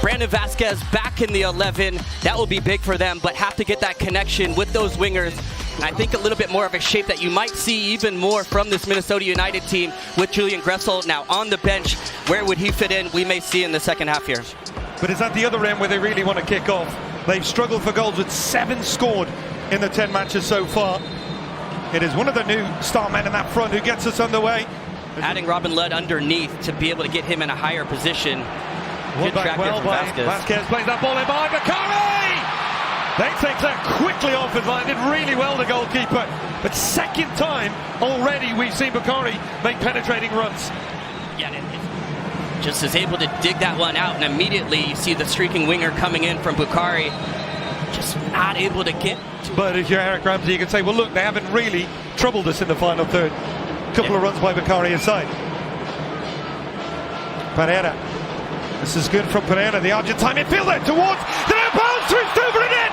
Brandon Vasquez back in the 11. That will be big for them, but have to get that connection with those wingers. And I think a little bit more of a shape that you might see even more from this Minnesota United team with Julian Gressel now on the bench. Where would he fit in? We may see in the second half here. But it's at the other end where they really want to kick off. They've struggled for goals with 7 scored in the 10 matches so far. It is one of the new star men in that front who gets us underway. Adding Robin Ludd underneath to be able to get him in a higher position. Good track well by Vasquez. Plays that ball in behind Bakari! They take that quickly off his line. Did really well, the goalkeeper. But second time already we've seen Bakari make penetrating runs. Yeah, just is able to dig that one out, and immediately you see the streaking winger coming in from Bakari. Just not able to get to. But if you're Eric Ramsey, you can say, well, look, they haven't really troubled us in the final third. Couple of runs by Bakari inside. Pereira. This is good from Pereira, the Argentine midfielder towards the near post, through Stuber and in!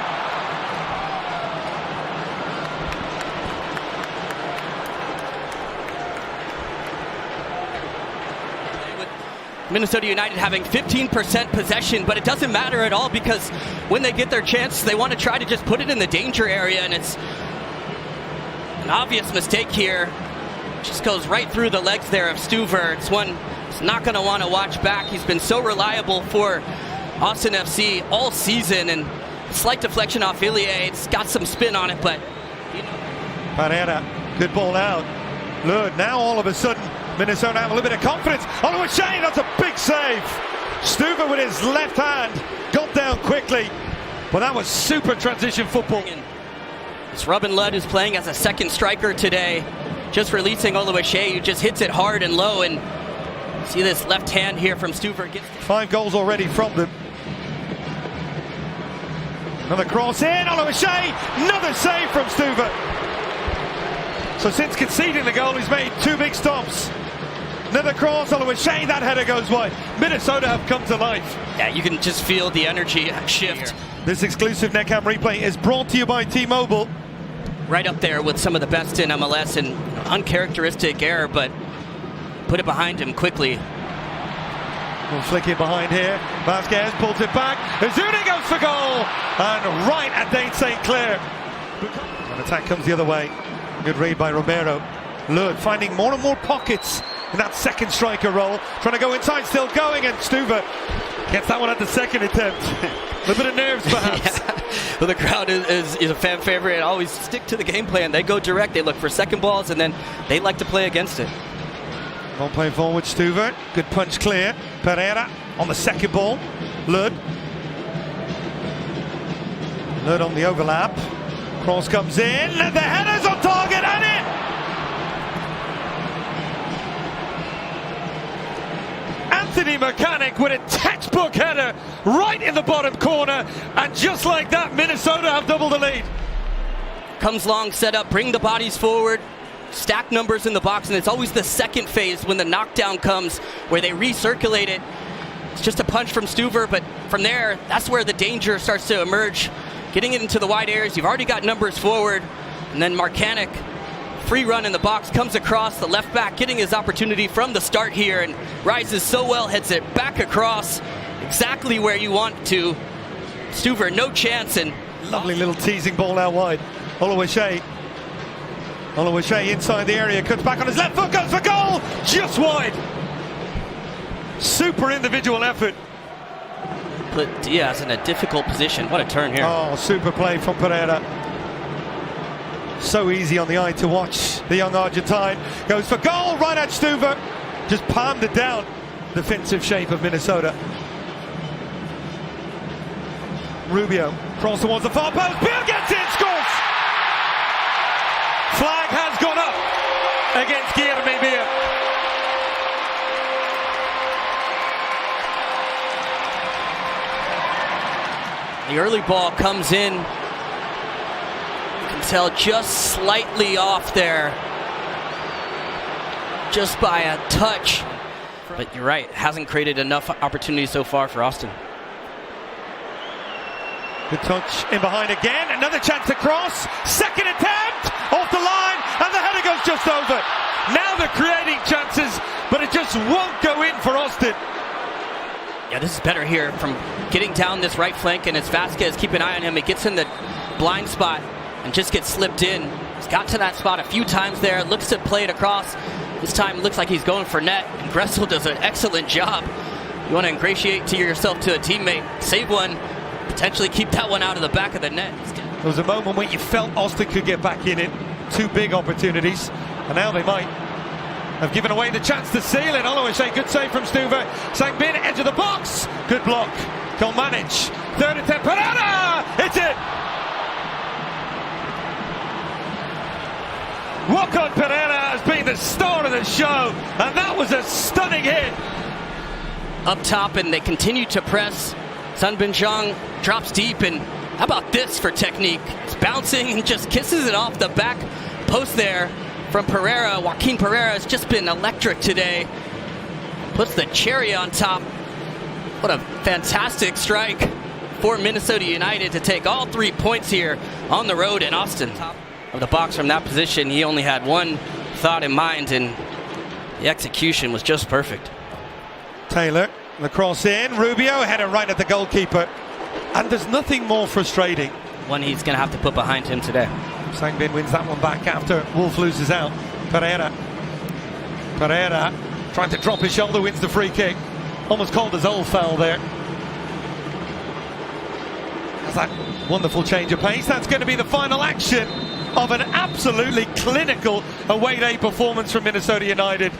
Minnesota United having 15% possession, but it doesn't matter at all because when they get their chance, they want to try to just put it in the danger area, and it's an obvious mistake here. Just goes right through the legs there of Stuver. It's one he's not going to want to watch back. He's been so reliable for Austin FC all season, and slight deflection off Ilie. It's got some spin on it, but Pereira, good ball out. Ludd, now all of a sudden Minnesota have a little bit of confidence. Oliver Shane, that's a big save. Stuver with his left hand got down quickly. Well, that was super transition football. It's Robin Ludd who's playing as a second striker today. Just releasing Oluwaseyi, who just hits it hard and low, and see this left hand here from Stuver. 5 goals already from them. Another cross in, Oluwaseyi, another save from Stuver. So since conceding the goal, he's made 2 big stops. Another cross, Oluwaseyi, that header goes wide. Minnesota have come to life. Yeah, you can just feel the energy shift. This exclusive NetCam replay is brought to you by T-Mobile. Right up there with some of the best in MLS, and uncharacteristic error, but put it behind him quickly. We'll flick it behind here. Vasquez pulls it back. Azuni goes for goal, and right at Dane St. Clair. An attack comes the other way. Good read by Romero. Ludd finding more and more pockets in that second striker role. Trying to go inside, still going, and Stuver gets that one at the second attempt. A little bit of nerves, perhaps. Yeah. Well, the crowd is a fan favorite. Always stick to the game plan. They go direct. They look for second balls, and then they like to play against it. Ball play forward, Stuver. Good punch clear. Pereira on the second ball. Ludd. Ludd on the overlap. Cross comes in. The header's on target, and in! Anthony Mechanic with a textbook header right in the bottom corner, and just like that, Minnesota have doubled the lead. Comes long, set up, bring the bodies forward, stack numbers in the box, and it's always the second phase when the knockdown comes where they recirculate it. It's just a punch from Stuver, but from there, that's where the danger starts to emerge. Getting it into the wide areas, you've already got numbers forward, and then Marcanic, free run in the box, comes across, the left back getting his opportunity from the start here, and rises so well, heads it back across, exactly where you want to. Stuver, no chance, and lovely little teasing ball out wide. Oluwaseyi inside the area, cuts back on his left foot, goes for goal, just wide. Super individual effort. Put Diaz in a difficult position. What a turn here. Oh, super play from Pereira. So easy on the eye to watch. The young Argentine goes for goal right at Stuver. Just palmed it down. Defensive shape of Minnesota. Rubio cross towards the far post. Bill gets in, scores! Flag has gone up against Guilherme Bill. The early ball comes in. You can tell just slightly off there. Just by a touch. But you're right, hasn't created enough opportunities so far for Austin. Good touch in behind again. Another chance to cross. Second attempt off the line, and the header goes just over. Now they're creating chances, but it just won't go in for Austin. Yeah, this is better here from getting down this right flank, and as Vasquez, keep an eye on him. He gets in the blind spot and just gets slipped in. He's got to that spot a few times there, looks to play it across. This time it looks like he's going for net, and Gressel does an excellent job. You want to ingratiate to yourself to a teammate, save one, potentially keep that one out of the back of the net. There was a moment when you felt Austin could get back in it. Two big opportunities, and now they might have given away the chance to seal it. Oloise, good save from Stuver. Sangbin, edge of the box. Good block. Kolmanic. Third attempt. Pereyra! Hits it! Walk-on Pereira has been the star of the show, and that was a stunning hit. Up top, and they continue to press. Sun Binjong drops deep, and how about this for technique? It's bouncing and just kisses it off the back post there from Pereyra. Joaquin Pereyra has just been electric today. Puts the cherry on top. What a fantastic strike for Minnesota United to take all 3 points here on the road in Austin. Top of the box from that position, he only had one thought in mind, and the execution was just perfect. Taylor, the cross in. Rubio, header right at the goalkeeper. And there's nothing more frustrating. One he's going to have to put behind him today. Sangbin wins that one back after Wolf loses out. Pereyra trying to drop his shoulder, wins the free kick. Almost called a Zoll foul there. That's that wonderful change of pace. That's going to be the final action of an absolutely clinical away day performance from Minnesota United.